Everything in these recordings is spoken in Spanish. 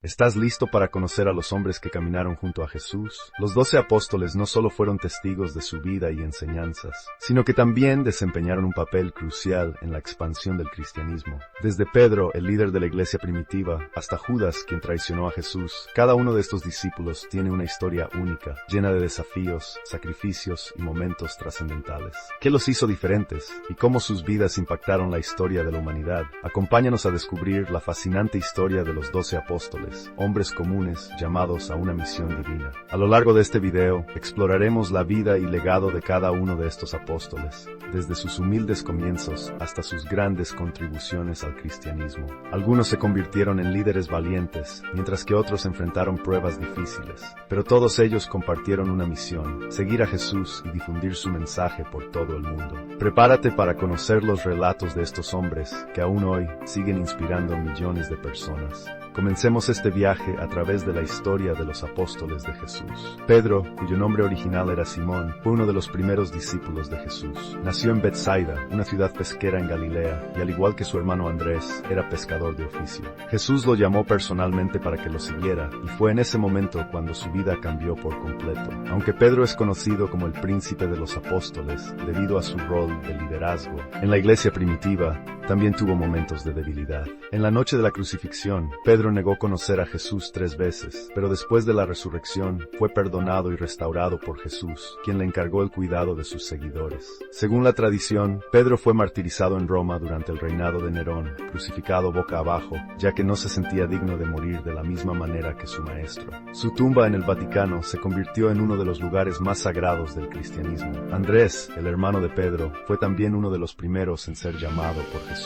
¿Estás listo para conocer a los hombres que caminaron junto a Jesús? Los 12 apóstoles no solo fueron testigos de su vida y enseñanzas, sino que también desempeñaron un papel crucial en la expansión del cristianismo. Desde Pedro, el líder de la iglesia primitiva, hasta Judas, quien traicionó a Jesús, cada uno de estos discípulos tiene una historia única, llena de desafíos, sacrificios y momentos trascendentales. ¿Qué los hizo diferentes? ¿Y cómo sus vidas impactaron la historia de la humanidad? Acompáñanos a descubrir la fascinante historia de los 12 apóstoles. Hombres comunes llamados a una misión divina. A lo largo de este video, exploraremos la vida y legado de cada uno de estos apóstoles, desde sus humildes comienzos hasta sus grandes contribuciones al cristianismo. Algunos se convirtieron en líderes valientes, mientras que otros enfrentaron pruebas difíciles. Pero todos ellos compartieron una misión: seguir a Jesús y difundir su mensaje por todo el mundo. Prepárate para conocer los relatos de estos hombres que aún hoy siguen inspirando a millones de personas. Comencemos este viaje a través de la historia de los apóstoles de Jesús. Pedro, cuyo nombre original era Simón, fue uno de los primeros discípulos de Jesús. Nació en Betsaida, una ciudad pesquera en Galilea, y al igual que su hermano Andrés, era pescador de oficio. Jesús lo llamó personalmente para que lo siguiera, y fue en ese momento cuando su vida cambió por completo. Aunque Pedro es conocido como el príncipe de los apóstoles, debido a su rol de liderazgo en la iglesia primitiva, también tuvo momentos de debilidad. En la noche de la crucifixión, Pedro negó conocer a Jesús 3 veces, pero después de la resurrección, fue perdonado y restaurado por Jesús, quien le encargó el cuidado de sus seguidores. Según la tradición, Pedro fue martirizado en Roma durante el reinado de Nerón, crucificado boca abajo, ya que no se sentía digno de morir de la misma manera que su maestro. Su tumba en el Vaticano se convirtió en uno de los lugares más sagrados del cristianismo. Andrés, el hermano de Pedro, fue también uno de los primeros en ser llamado por Jesús.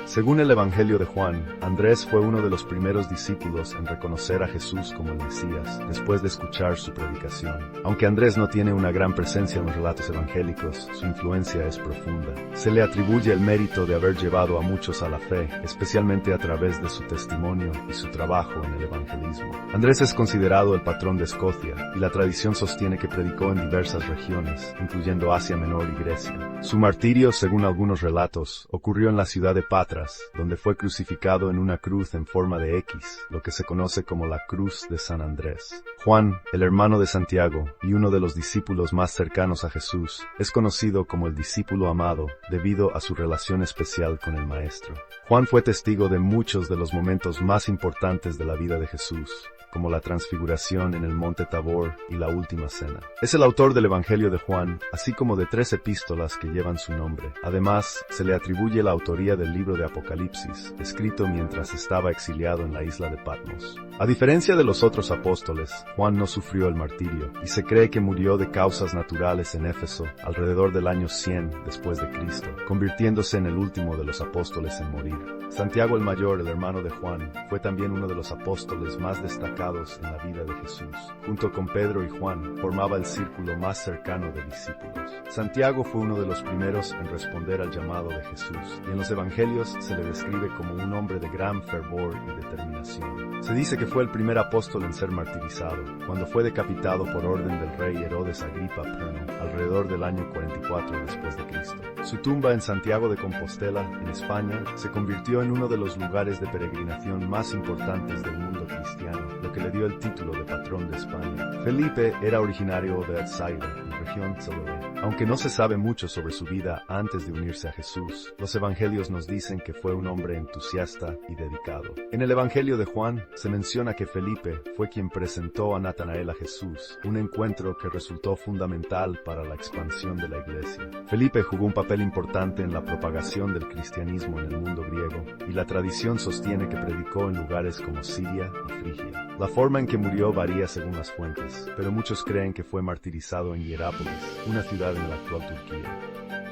Según el Evangelio de Juan, Andrés fue uno de los primeros discípulos en reconocer a Jesús como el Mesías, después de escuchar su predicación. Aunque Andrés no tiene una gran presencia en los relatos evangélicos, su influencia es profunda. Se le atribuye el mérito de haber llevado a muchos a la fe, especialmente a través de su testimonio y su trabajo en el evangelismo. Andrés es considerado el patrón de Escocia, y la tradición sostiene que predicó en diversas regiones, incluyendo Asia Menor y Grecia. Su martirio, según algunos relatos, ocurrió en la ciudad de Patras, donde fue crucificado en una cruz en forma de X, lo que se conoce como la Cruz de San Andrés. Juan, el hermano de Santiago, y uno de los discípulos más cercanos a Jesús, es conocido como el discípulo amado, debido a su relación especial con el Maestro. Juan fue testigo de muchos de los momentos más importantes de la vida de Jesús, como la transfiguración en el monte Tabor y la última cena. Es el autor del Evangelio de Juan, así como de 3 epístolas que llevan su nombre. Además, se le atribuye la autoría del libro de Apocalipsis, escrito mientras estaba exiliado en la isla de Patmos. A diferencia de los otros apóstoles, Juan no sufrió el martirio, y se cree que murió de causas naturales en Éfeso alrededor del año 100 después de Cristo, convirtiéndose en el último de los apóstoles en morir. Santiago el Mayor, el hermano de Juan, fue también uno de los apóstoles más destacados en la vida de Jesús. Junto con Pedro y Juan, formaba el círculo más cercano de discípulos. Santiago fue uno de los primeros en responder al llamado de Jesús, y en los evangelios se le describe como un hombre de gran fervor y determinación. Se dice que fue el primer apóstol en ser martirizado, cuando fue decapitado por orden del rey Herodes Agripa I, alrededor del año 44 después de Cristo. Su tumba en Santiago de Compostela, en España, se convirtió en uno de los lugares de peregrinación más importantes del mundo cristiano, lo que le dio el título de patrón de España. Felipe era originario de Betsaida, en región Salomé. Aunque no se sabe mucho sobre su vida antes de unirse a Jesús, los evangelios nos dicen que fue un hombre entusiasta y dedicado. En el Evangelio de Juan se menciona que Felipe fue quien presentó a Natanael a Jesús, un encuentro que resultó fundamental para la expansión de la iglesia. Felipe jugó un papel importante en la propagación del cristianismo en el mundo griego, y la tradición sostiene que predicó en lugares como Siria y Frigia. La forma en que murió varía según las fuentes, pero muchos creen que fue martirizado en Hierápolis, una ciudad en la actual Turquía.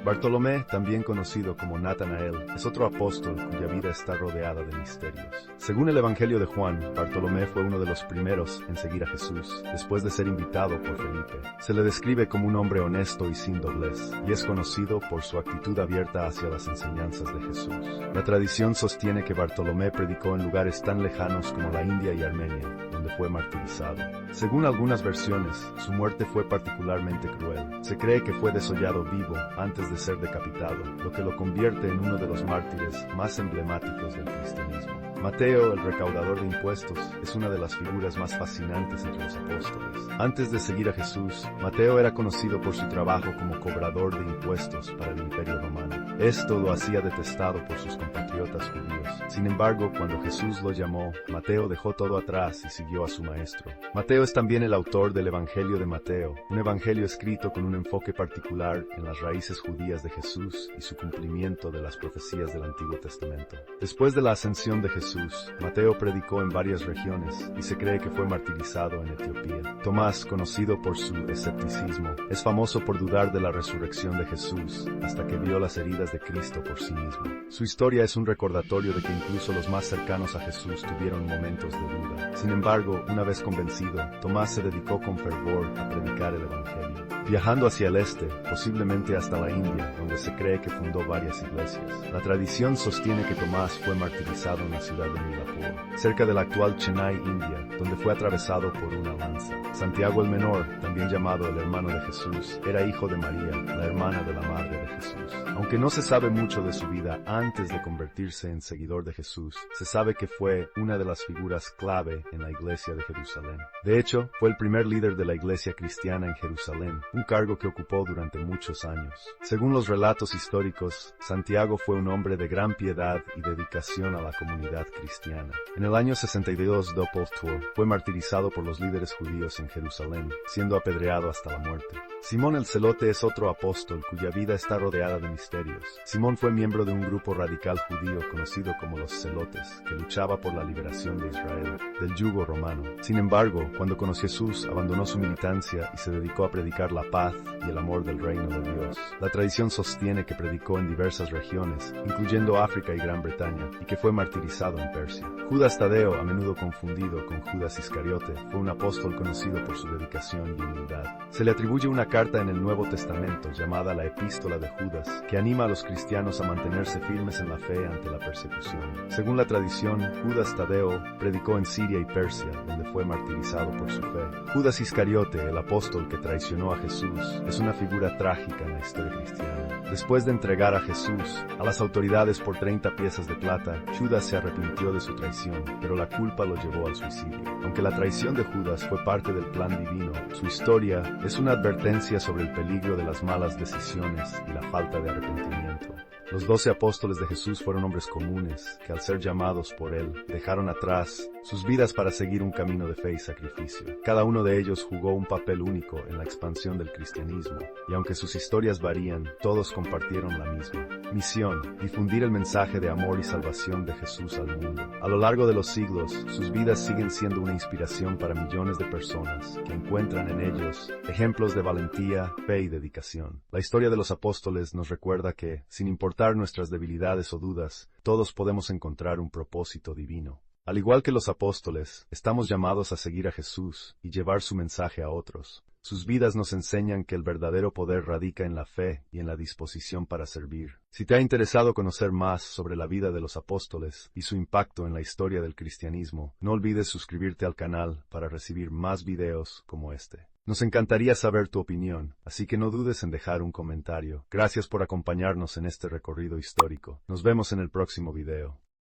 Bartolomé, también conocido como Natanael, es otro apóstol cuya vida está rodeada de misterios. Según el Evangelio de Juan, Bartolomé fue uno de los primeros en seguir a Jesús, después de ser invitado por Felipe. Se le describe como un hombre honesto y sin doblez, y es conocido por su actitud abierta hacia las enseñanzas de Jesús. La tradición sostiene que Bartolomé predicó en lugares tan lejanos como la India y Armenia, donde fue martirizado. Según algunas versiones, su muerte fue particularmente cruel. Se cree que fue desollado vivo antes de ser decapitado, lo que lo convierte en uno de los mártires más emblemáticos del cristianismo. Mateo, el recaudador de impuestos, es una de las figuras más fascinantes entre los apóstoles. Antes de seguir a Jesús, Mateo era conocido por su trabajo como cobrador de impuestos para el Imperio Romano. Esto lo hacía detestado por sus compatriotas judíos. Sin embargo, cuando Jesús lo llamó, Mateo dejó todo atrás y siguió a su maestro. Mateo es también el autor del Evangelio de Mateo, un evangelio escrito con un enfoque particular en las raíces judías de Jesús y su cumplimiento de las profecías del Antiguo Testamento. Después de la ascensión de Jesús, Mateo predicó en varias regiones y se cree que fue martirizado en Etiopía. Tomás, conocido por su escepticismo, es famoso por dudar de la resurrección de Jesús hasta que vio las heridas de Cristo por sí mismo. Su historia es un recordatorio de que incluso los más cercanos a Jesús tuvieron momentos de duda. Sin embargo, una vez convencido, Tomás se dedicó con fervor a predicar el Evangelio. Viajando hacia el este, posiblemente hasta la India, donde se cree que fundó varias iglesias. La tradición sostiene que Tomás fue martirizado en la ciudad de Milapur, cerca de la actual Chennai, India, donde fue atravesado por una lanza. Santiago el Menor, también llamado el hermano de Jesús, era hijo de María, la hermana de la madre de Jesús. Aunque no se sabe mucho de su vida antes de convertirse en seguidor de Jesús, se sabe que fue una de las figuras clave en la iglesia de Jerusalén. De hecho, fue el primer líder de la iglesia cristiana en Jerusalén, un cargo que ocupó durante muchos años. Según los relatos históricos, Santiago fue un hombre de gran piedad y dedicación a la comunidad cristiana. En el año 62 Doppeltour fue martirizado por los líderes judíos en Jerusalén, siendo apedreado hasta la muerte. Simón el Celote es otro apóstol cuya vida está rodeada de misterios. Simón fue miembro de un grupo radical judío conocido como los Celotes, que luchaba por la liberación de Israel del yugo romano. Sin embargo, cuando conoció a Jesús, abandonó su militancia y se dedicó a predicar la paz y el amor del reino de Dios. La tradición sostiene que predicó en diversas regiones, incluyendo África y Gran Bretaña, y que fue martirizado en Persia. Judas Tadeo, a menudo confundido con Judas Iscariote, fue un apóstol conocido por su dedicación y humildad. Se le atribuye una carta en el Nuevo Testamento llamada la Epístola de Judas, que anima a los cristianos a mantenerse firmes en la fe ante la persecución. Según la tradición, Judas Tadeo predicó en Siria y Persia, donde fue martirizado por su fe. Judas Iscariote, el apóstol que traicionó a Jesús, es una figura trágica en la historia cristiana. Después de entregar a Jesús a las autoridades por 30 piezas de plata, Judas se arrepintió de su traición, pero la culpa lo llevó al suicidio. Aunque la traición de Judas fue parte del plan divino, su historia es una advertencia sobre el peligro de las malas decisiones y la falta de arrepentimiento. Los 12 apóstoles de Jesús fueron hombres comunes que, al ser llamados por Él, dejaron atrás sus vidas para seguir un camino de fe y sacrificio. Cada uno de ellos jugó un papel único en la expansión del cristianismo, y aunque sus historias varían, todos compartieron la misma misión: difundir el mensaje de amor y salvación de Jesús al mundo. A lo largo de los siglos, sus vidas siguen siendo una inspiración para millones de personas que encuentran en ellos ejemplos de valentía, fe y dedicación. La historia de los apóstoles nos recuerda que, sin importar nuestras debilidades o dudas, todos podemos encontrar un propósito divino. Al igual que los apóstoles, estamos llamados a seguir a Jesús y llevar su mensaje a otros. Sus vidas nos enseñan que el verdadero poder radica en la fe y en la disposición para servir. Si te ha interesado conocer más sobre la vida de los apóstoles y su impacto en la historia del cristianismo, no olvides suscribirte al canal para recibir más videos como este. Nos encantaría saber tu opinión, así que no dudes en dejar un comentario. Gracias por acompañarnos en este recorrido histórico. Nos vemos en el próximo video.